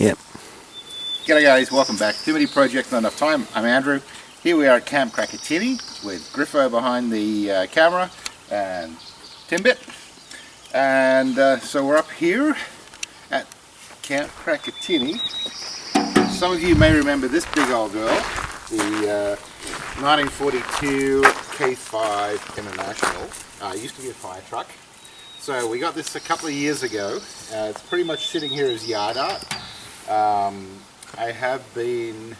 Yep. G'day guys, welcome back. TMPNET Project Not Enough Time. I'm Andrew. Here we are at Camp Cracker Tinny with Griffo behind the camera and Timbit. And so we're up here at Camp Cracker Tinny. Some of you may remember this big old girl, the 1942 K5 International. Used to be a fire truck. So we got this a couple of years ago. It's pretty much sitting here as yard art. I have been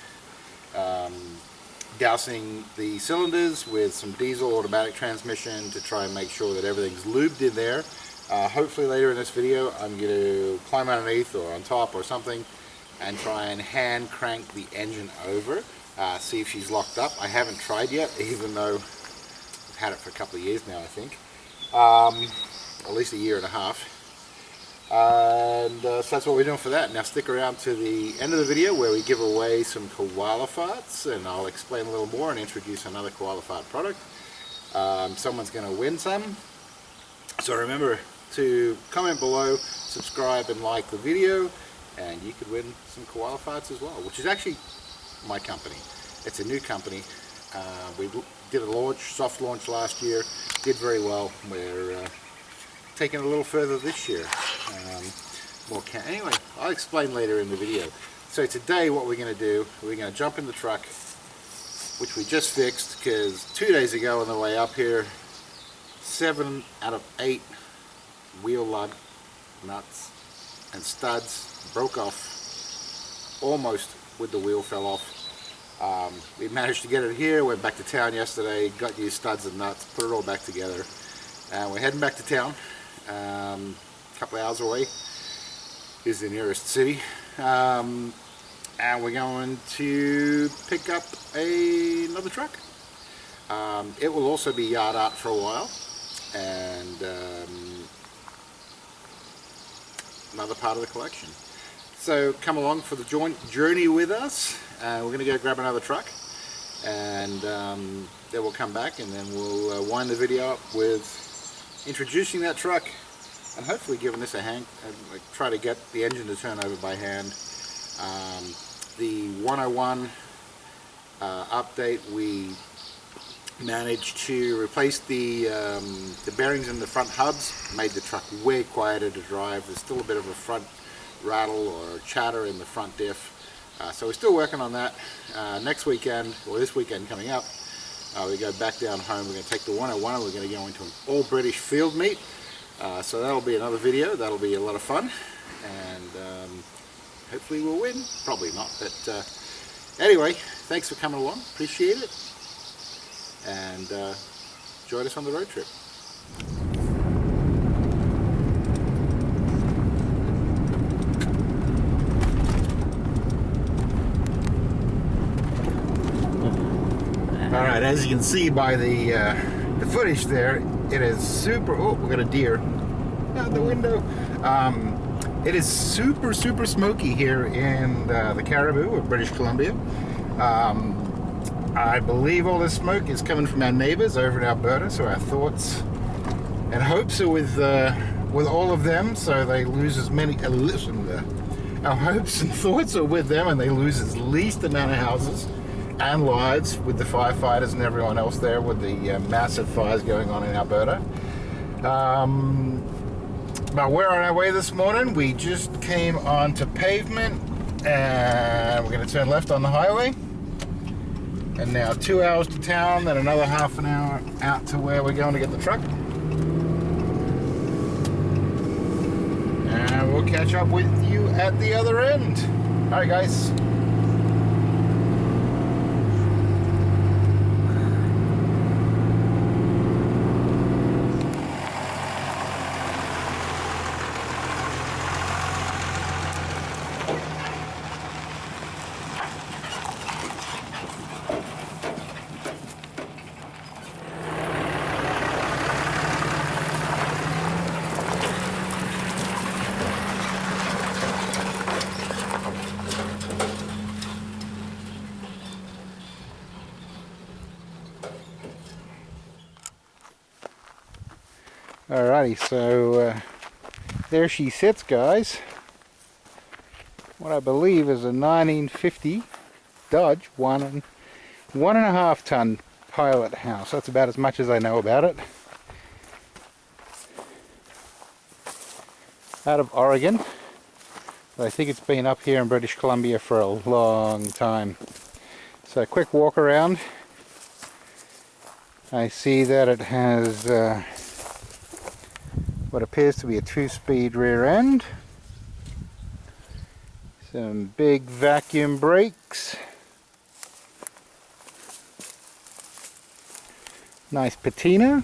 dousing the cylinders with some diesel automatic transmission to try and make sure that everything's lubed in there. Hopefully later in this video I'm going to climb underneath or on top or something and try and hand crank the engine over, see if she's locked up. I haven't tried yet, even though I've had it for a couple of years now, I think. At least a year and a half. And so that's what we're doing for that. Now stick around to the end of the video where we give away some koala farts, and I'll explain a little more and introduce another koala fart product. Someone's going to win some. So remember to comment below, subscribe and like the video, and you could win some koala farts as well, which is actually my company. It's a new company. We did a launch, soft launch last year, did very well. We're taking it a little further this year. Anyway, I'll explain later in the video. So today what we're going to do, we're going to jump in the truck, which we just fixed because 2 days ago on the way up here, 7 out of 8 wheel lug nuts and studs broke off almost with the wheel fell off. We managed to get it here, went back to town yesterday, got new studs and nuts, put it all back together, and we're heading back to town. A couple of hours away is the nearest city, and we're going to pick up another truck. It will also be yard art for a while, and another part of the collection. So come along for the joint journey with us. We're going to go grab another truck, and then we'll come back and then we'll wind the video up with introducing that truck and hopefully giving this a hand, try to get the engine to turn over by hand. The 101 update, we managed to replace the bearings in the front hubs, made the truck way quieter to drive. There's still a bit of a front rattle or chatter in the front diff. So we're still working on that. Next weekend, or this weekend coming up, we go back down home. We're going to take the 101 and we're going to go into an all British field meet. So that'll be another video. That'll be a lot of fun, and hopefully we'll win. Probably not, but anyway, thanks for coming along. Appreciate it, and join us on the road trip. Alright, as you can see by the footage there, it is super, oh, we got a deer out the window. It is super smoky here in the Cariboo of British Columbia. I believe all this smoke is coming from our neighbors over in Alberta, so our thoughts and hopes are with all of them, so they lose as many, our hopes and thoughts are with them and they lose as least amount of houses and lives with the firefighters and everyone else there with the massive fires going on in Alberta. But we're on our way this morning. We just came onto pavement and we're going to turn left on the highway. And now 2 hours to town, then another half an hour out to where we're going to get the truck. And we'll catch up with you at the other end. Alright guys. Alrighty, so there she sits, guys. what I believe is a 1950 Dodge 1.5 ton pilot house. That's about as much as I know about it. Out of Oregon. But I think it's been up here in British Columbia for a long time. So a quick walk around. I see that it has what appears to be a 2-speed rear end. Some big vacuum brakes. Nice patina.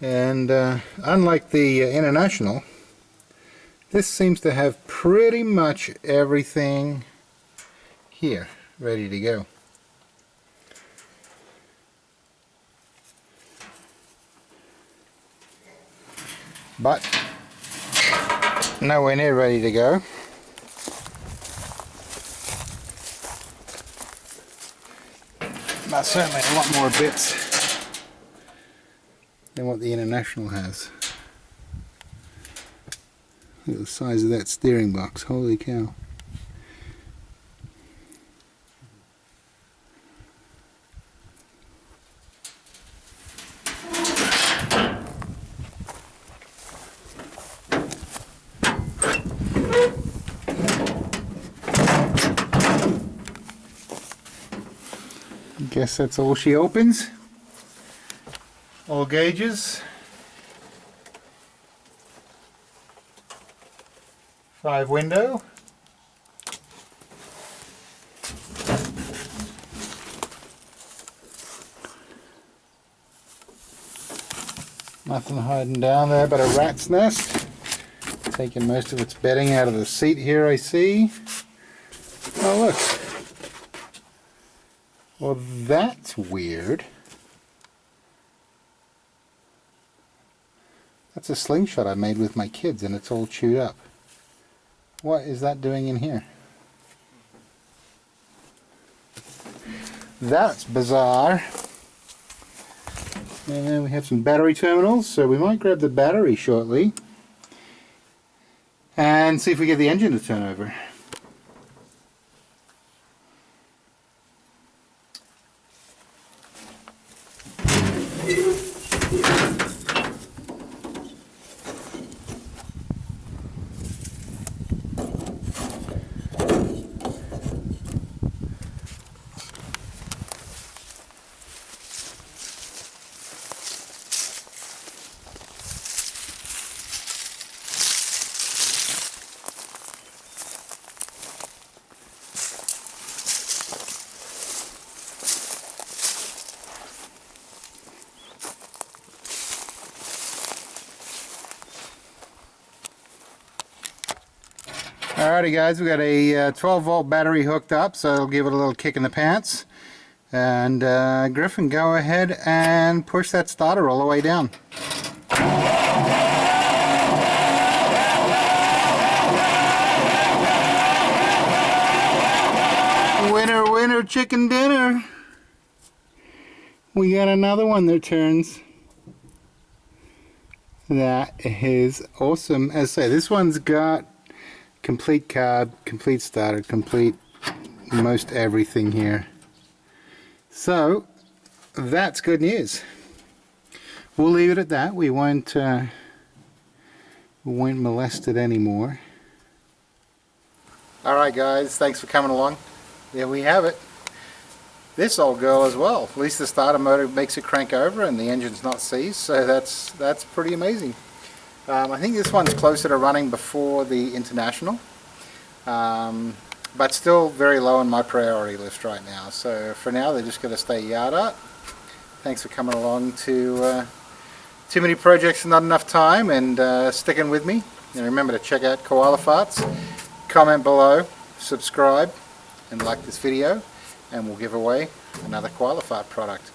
And unlike the International, this seems to have pretty much everything here ready to go. But nowhere near ready to go. But certainly a lot more bits than what the International has. Look at the size of that steering box, holy cow. Guess that's all she opens. All gauges. 5 window. Nothing hiding down there but a rat's nest. Taking most of its bedding out of the seat here, I see. Oh look. Well, that's weird. That's a slingshot I made with my kids and it's all chewed up. What is that doing in here? That's bizarre. And then we have some battery terminals, so we might grab the battery shortly and see if we get the engine to turn over. Alrighty guys, we got a 12 volt battery hooked up, so it'll give it a little kick in the pants. And Griffin, go ahead and push that starter all the way down. Winner, winner, chicken dinner. We got another one that turns. That is awesome. As I say, this one's got complete carb, complete starter, complete most everything here. So that's good news. We'll leave it at that. We won't molest it anymore. Alright guys, thanks for coming along. There we have it. This old girl as well. At least the starter motor makes it crank over and the engine's not seized, so that's pretty amazing. I think this one's closer to running before the International, but still very low on my priority list right now. So for now, they're just going to stay yard art. Thanks for coming along to Too Many Projects and Not Enough Time and sticking with me. And remember to check out Koala Farts, comment below, subscribe, and like this video, and we'll give away another Koala Fart product.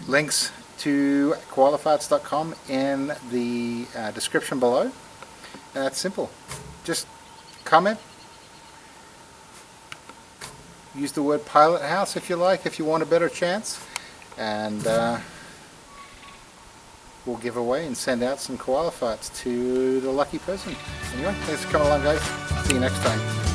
Links to koalafarts.com in the description below. And that's simple. Just comment. Use the word pilot house if you like, if you want a better chance. and we'll give away and send out some koala farts to the lucky person. Anyway, thanks for coming along, guys. See you next time.